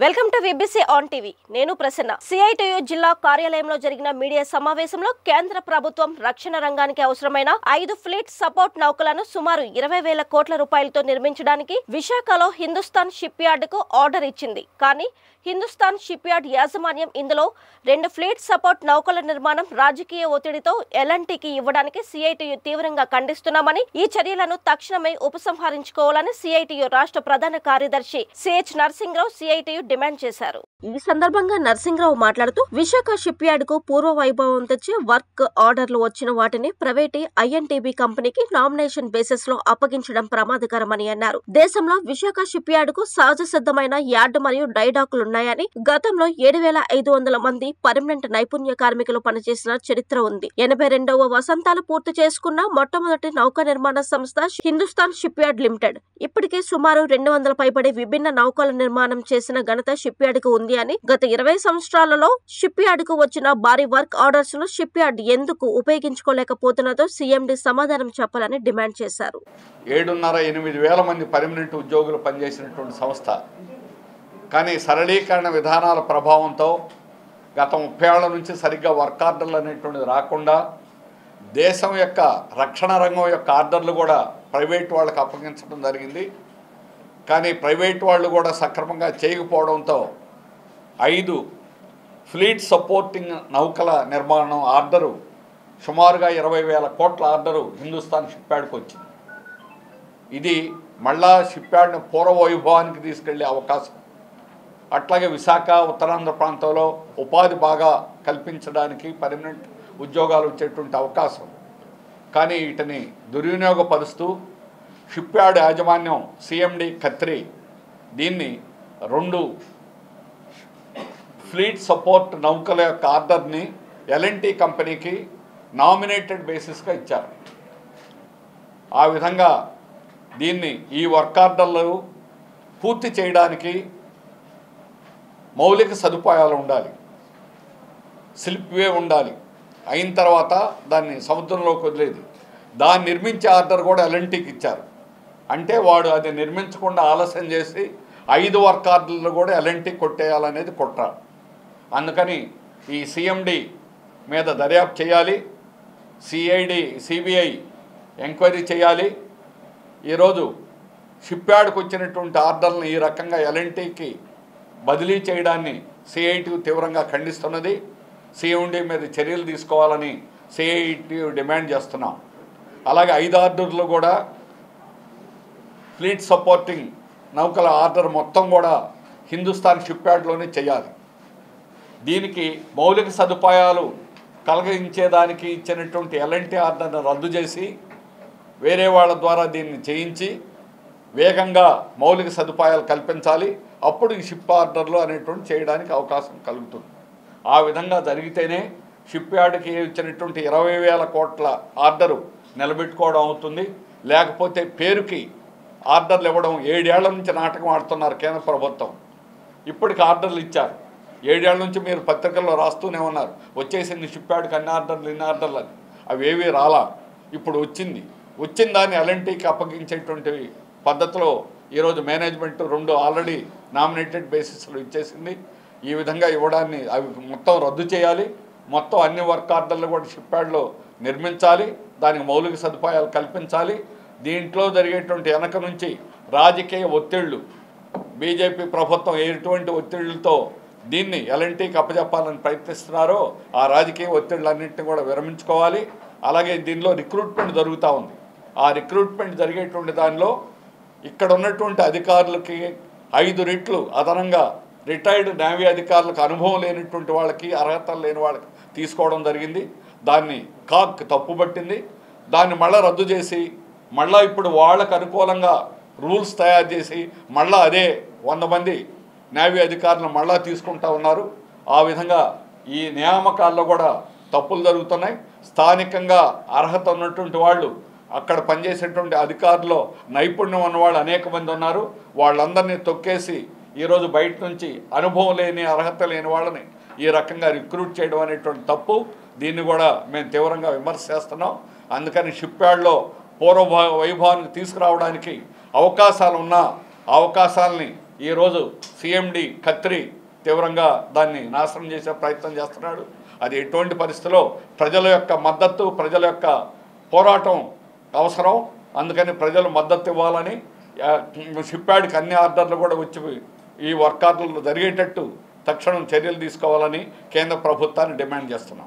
Welcome to VBC on TV. నేను Prasanna. CITU జిల్లా కార్యాలయంలో జరిగిన మీడియా సమావేశంలో కేంద్ర ప్రభుత్వం రక్షణ రంగానికి అవసరమైన 5 ఫ్లీట్ సపోర్ట్ నౌకలను సుమారు 20,000 కోట్ల రూపాయలతో నిర్మించడానికి విశాఖలో హిందుస్థాన్ షిప్ యార్డుకు ఆర్డర్ ఇచ్చింది. కానీ హిందుస్థాన్ షిప్ యార్డ్ యాజమాన్యం ఇందులో 2 ఫ్లీట్ సపోర్ట్ నౌకల నిర్మాణం రాజకీయ ఒత్తిడితో ఎల్ఎన్టీకి ఇవ్వడానికి సిఐటియు తీవ్రంగా ఖండిస్తున్నామని, ఈ చర్యలను తక్షణమే ఉపసంహరించుకోవాలని సిఐటియు రాష్ట్ర ప్రధాన కార్యదర్శి సిహెచ్ నరసింహరావు సిఐటియు డిమాండ్ చేశారు. ఈ సందర్భంగా నరసింహరావు మాట్లాడుతూ విశాఖ షిప్ యార్డ్ కు పూర్వ వైభవం తెచ్చి వర్క్ ఆర్డర్లు వచ్చిన వాటిని ప్రైవేట్ ఐఎన్టీబీ కంపెనీకి నామినేషన్ బేసిస్ లో అప్పగించడం ప్రమాదకరమని అన్నారు. దేశంలో విశాఖ షిప్ యార్డ్ కు సహజ సిద్ధమైన యార్డ్ మరియు డైడాకులున్నాయని, గతంలో 7,500 మంది పర్మనెంట్ నైపుణ్య కార్మికులు పనిచేసిన చరిత్ర ఉంది. 82వ వసంతాలు పూర్తి చేసుకున్న మొట్టమొదటి నౌక నిర్మాణ సంస్థ హిందుస్థాన్ షిప్ యార్డ్ లిమిటెడ్. ఇప్పటికే సుమారు 200 పైబడి విభిన్న నౌకల నిర్మాణం చేసిన ఘనత షిప్ యార్డ్ కు ఉంది అని, గత 20 సంవత్సరాలలో షిప్ యార్డ్ కు వచ్చిన భారీ వర్క్ ఆర్డర్స్ ను షిప్ యార్డ్ ఎందుకు ఉపయోగించుకోలేకపోతున్నదో సీఎండీ సమాధానం చెప్పాలని డిమాండ్ చేశారు. 7,500-8 వేల మంది పర్మనెంట్ ఉద్యోగులు పనిచేసినటువంటి సంస్థ. కానీ సరళీకరణ విధానాల ప్రభావంతో గత 30 ఏళ్ల నుంచి సరిగ్గా వర్క్ ఆర్డర్లు అనేటువంటిది రాకుండా దేశం యొక్క రక్షణ రంగం యొక్క ఆర్డర్లు కూడా ప్రైవేట్ వాళ్ళకి అప్పగించడం జరిగింది. కానీ ప్రైవేట్ వాళ్ళు కూడా సక్రమంగా చేయకపోవడంతో 5 ఫ్లీట్ సపోర్టింగ్ నౌకల నిర్మాణం ఆర్డరు సుమారుగా 20,000 కోట్ల ఆర్డరు హిందుస్థాన్ షిప్ యార్డ్కి వచ్చింది. ఇది మళ్ళా షిప్ యార్డ్ని పూర్వ వైభవానికి తీసుకెళ్లే అవకాశం. అట్లాగే విశాఖ ఉత్తరాంధ్ర ప్రాంతంలో ఉపాధి బాగా కల్పించడానికి పర్మనెంట్ ఉద్యోగాలు వచ్చేటువంటి అవకాశం. కానీ వీటిని దుర్వినియోగపరుస్తూ షిప్ యార్డ్ యాజమాన్యం సిఎండి ఖత్రి దీన్ని 2 ఫ్లీట్ సపోర్ట్ నౌకల యొక్క ఆర్డర్ని ఎల్ఎన్టీ కంపెనీకి నామినేటెడ్ బేసిస్గా ఇచ్చారు. ఆ విధంగా దీన్ని ఈ వర్క్ ఆర్డర్లు పూర్తి చేయడానికి మౌలిక సదుపాయాలు ఉండాలి, స్లిప్వే ఉండాలి. అయిన తర్వాత దాన్ని సముద్రంలోకి వదిలేదు. దాన్ని నిర్మించే ఆర్డర్ కూడా ఎల్ఎన్టీకి ఇచ్చారు. అంటే వాడు అది నిర్మించకుండా ఆలస్యం చేసి 5 వర్క్ ఆర్డర్లు కూడా ఎల్ఎన్టీ కొట్టేయాలనేది కుట్ర. అందుకని ఈ సిఎండి మీద దర్యాప్తు చేయాలి, సిబిఐ ఎంక్వైరీ చేయాలి. ఈరోజు షిప్ యార్డ్కి వచ్చినటువంటి ఆర్డర్లను ఈ రకంగా ఎల్ఎన్టీకి బదిలీ చేయడాన్ని సిఐటియు తీవ్రంగా ఖండిస్తున్నది. సిఎండి మీద చర్యలు తీసుకోవాలని సిఐటియు డిమాండ్ చేస్తున్నాం. అలాగే 5 ఆర్డర్లు కూడా ఫ్లీట్ సపోర్టింగ్ నౌకల ఆర్డర్ మొత్తం కూడా హిందుస్థాన్ షిప్ యార్డ్లోనే చేయాలి. దీనికి మౌలిక సదుపాయాలు కలిగించేదానికి ఇచ్చినటువంటి ఎల్ఎన్టీ ఆర్డర్ను రద్దు చేసి వేరే వాళ్ళ ద్వారా దీన్ని చేయించి వేగంగా మౌలిక సదుపాయాలు కల్పించాలి. అప్పుడు ఈ షిప్ ఆర్డర్లు అనేటువంటి చేయడానికి అవకాశం కలుగుతుంది. ఆ విధంగా జరిగితేనే షిప్ యార్డ్కి ఇచ్చినటువంటి 20,000 కోట్ల ఆర్డరు నిలబెట్టుకోవడం అవుతుంది. లేకపోతే పేరుకి ఆర్డర్లు ఇవ్వడం 7 ఏళ్ల నుంచి నాటకం ఆడుతున్నారు కేంద్ర ప్రభుత్వం. ఇప్పటికి ఆర్డర్లు ఇచ్చారు. 7 ఏళ్ల నుంచి మీరు పత్రికల్లో రాస్తూనే ఉన్నారు, వచ్చేసింది షిప్ యార్డ్కి అన్ని ఆర్డర్లు ఇన్ని ఆర్డర్లు అని. అవి ఏవీ రాలా. ఇప్పుడు వచ్చిన దాన్ని ఎల్ఎన్టీకి అప్పగించేటువంటి పద్ధతిలో ఈరోజు మేనేజ్మెంట్ 2 ఆల్రెడీ నామినేటెడ్ బేసిస్లో ఇచ్చేసింది. ఈ విధంగా ఇవ్వడాన్ని అవి మొత్తం రద్దు చేయాలి. మొత్తం అన్ని వర్క్ ఆర్డర్లు కూడా షిప్ యార్డ్లో నిర్మించాలి. దానికి మౌలిక సదుపాయాలు కల్పించాలి. దీంట్లో జరిగేటువంటి వెనక నుంచి రాజకీయ ఒత్తిళ్లు, బీజేపీ ప్రభుత్వం ఎటువంటి ఒత్తిళ్లతో దీన్ని ఎల్ఎన్టీకి అప్పచెప్పాలని ప్రయత్నిస్తున్నారో ఆ రాజకీయ ఒత్తిళ్లన్నింటినీ కూడా విరమించుకోవాలి. అలాగే దీనిలో రిక్రూట్మెంట్ జరుగుతూ ఉంది. ఆ రిక్రూట్మెంట్ జరిగేటువంటి దానిలో ఇక్కడ ఉన్నటువంటి అధికారులకి 5 రెట్లు అదనంగా రిటైర్డ్ నేవీ అధికారులకు అనుభవం లేనటువంటి వాళ్ళకి, అర్హతలు లేని వాళ్ళకి తీసుకోవడం జరిగింది. దాన్ని కాక్ తప్పుపట్టింది. దాన్ని మళ్ళీ రద్దు చేసి మళ్ళీ ఇప్పుడు వాళ్ళకు అనుకూలంగా రూల్స్ తయారు చేసి మళ్ళీ అదే 100 మంది నేవీ అధికారులను మళ్ళీ తీసుకుంటా ఉన్నారు. ఆ విధంగా ఈ నియామకాల్లో కూడా తప్పులు జరుగుతున్నాయి. స్థానికంగా అర్హత ఉన్నటువంటి వాళ్ళు, అక్కడ పనిచేసేటువంటి అధికారుల్లో నైపుణ్యం ఉన్నవాళ్ళు అనేక మంది ఉన్నారు. వాళ్ళందరినీ తొక్కేసి ఈరోజు బయట నుంచి అనుభవం లేని, అర్హత లేని వాళ్ళని ఈ రకంగా రిక్రూట్ చేయడం అనేటువంటి తప్పు. దీన్ని కూడా మేము తీవ్రంగా విమర్శ చేస్తున్నాం. అందుకని షిప్ యార్డ్లో పూర్వ వైభవానికి తీసుకురావడానికి అవకాశాలు ఉన్నా అవకాశాలని ఈరోజు సిఎండి ఖత్రి తీవ్రంగా దాన్ని నాశనం చేసే ప్రయత్నం చేస్తున్నాడు. అది ఎటువంటి పరిస్థితిలో ప్రజల యొక్క మద్దతు, ప్రజల యొక్క పోరాటం అవసరం. అందుకని ప్రజలు మద్దతు ఇవ్వాలని, షిప్యార్డ్కి అన్ని ఆర్డర్లు కూడా వచ్చి ఈ వర్క్ ఆర్డర్లు జరిగేటట్టు తక్షణం చర్యలు తీసుకోవాలని కేంద్ర ప్రభుత్వాన్ని డిమాండ్ చేస్తున్నాం.